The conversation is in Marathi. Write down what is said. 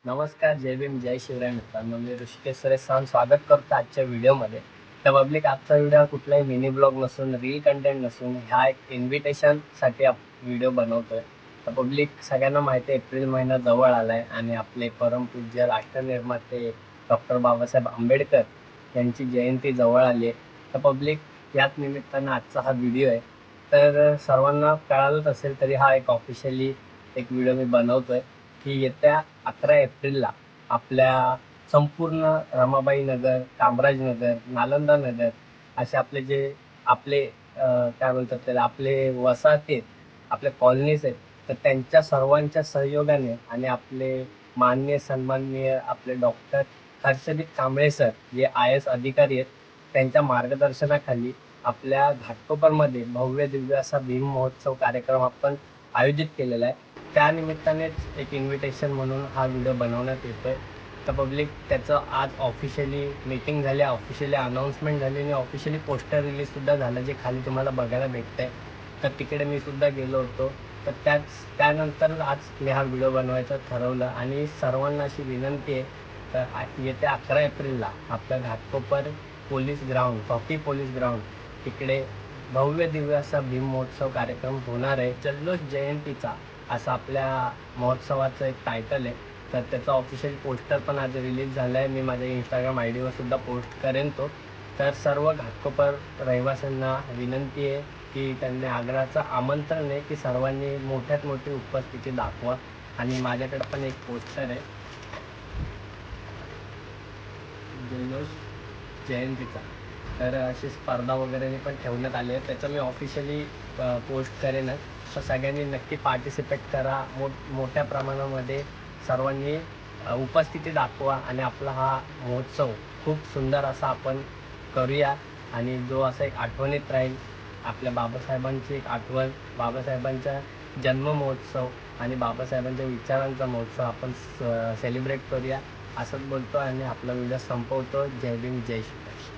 नमस्कार, जय भीम, जय शिवराय मित्रांनो. मी ऋषिकेश सरांचं स्वागत करतो आजच्या व्हिडिओमध्ये. तर पब्लिक, आजचा व्हिडिओ कुठलाही मिनी ब्लॉग नसून, रील कंटेंट नसून, हा एक इन्व्हिटेशनसाठी व्हिडिओ बनवतोय. तर पब्लिक, सगळ्यांना माहिती आहे एप्रिल महिना जवळ आलाय आणि आपले परमपूज्य राष्ट्रनिर्माते डॉक्टर बाबासाहेब आंबेडकर यांची जयंती जवळ आली आहे. तर पब्लिक, याच निमित्तानं आजचा हा व्हिडिओ आहे. तर सर्वांना कळालंच असेल तरी हा एक ऑफिशियली एक व्हिडिओ मी बनवतोय की येत्या 11 एप्रिलला आपल्या संपूर्ण रमाबाई नगर, कामराज नगर, नालंदा नगर असे आपले जे आपले काय बोलतात त्याला, आपले वसाहती आहेत, आपल्या कॉलनीज आहेत. तर त्यांच्या सर्वांच्या सहयोगाने आणि आपले माननीय सन्माननीय आपले डॉक्टर हर्षदीप कांबळे सर, जे IAS अधिकारी आहेत, त्यांच्या मार्गदर्शनाखाली आपल्या घाटकोपरमध्ये भव्य दिव्य असा भीम महोत्सव कार्यक्रम आपण आयोजित केलेला आहे. त्या निमित्तानेच एक इन्व्हिटेशन म्हणून हा व्हिडिओ बनवण्यात येतोय. तर पब्लिक, त्याचं आज ऑफिशियली मीटिंग झाली, ऑफिशियली अनाऊन्समेंट झाली आणि ऑफिशियली पोस्टर रिलीजसुद्धा झालं, जे खाली तुम्हाला बघायला भेटतंय. तर तिकडे मी सुद्धा गेलो होतो. तर त्यानंतर आज मी हा व्हिडिओ बनवायचं ठरवलं आणि सर्वांना अशी विनंती आहे, तर येत्या 11 एप्रिलला आपल्या Ghatkopar police ground, hockey police ground तिकडे भव्य दिव्य असा भीम महोत्सव कार्यक्रम होणार आहे. जल्लोष जयंतीचा असं आपल्या महोत्सवाचं एक टायटल आहे. तर त्याचा ऑफिशियल पोस्टर पण आज रिलीज झाला आहे. मी माझ्या इंस्टाग्राम ID वर सुद्धा पोस्ट करेन तो. तर सर्व घाटकोपर रहिवाशांना विनंती आहे की त्यांनी आग्रहाचं आमंत्रण आहे की सर्वांनी मोठ्यात मोठी उपस्थिती दाखवा. आणि माझ्याकडे पण एक पोस्टर आहे जल्लोष जयंतीचा. तर अशी स्पर्धा वगैरे पण ठेवण्यात आली आहे. त्याचं मी ऑफिशियली पोस्ट करेनच. तर सगळ्यांनी नक्की पार्टिसिपेट करा. मोठ्या प्रमाणामध्ये सर्वांनी उपस्थिती दाखवा आणि आपला हा महोत्सव खूप सुंदर असा आपण करूया. आणि जो असा एक आठवणीत राहील, आपल्या बाबासाहेबांची एक आठवण, बाबासाहेबांचा जन्म महोत्सव आणि बाबासाहेबांच्या विचारांचा महोत्सव आपण सेलिब्रेट करूया. असंच बोलतो आणि आपला व्हिडिओ संपवतो. जय भीम, जय शिवराय.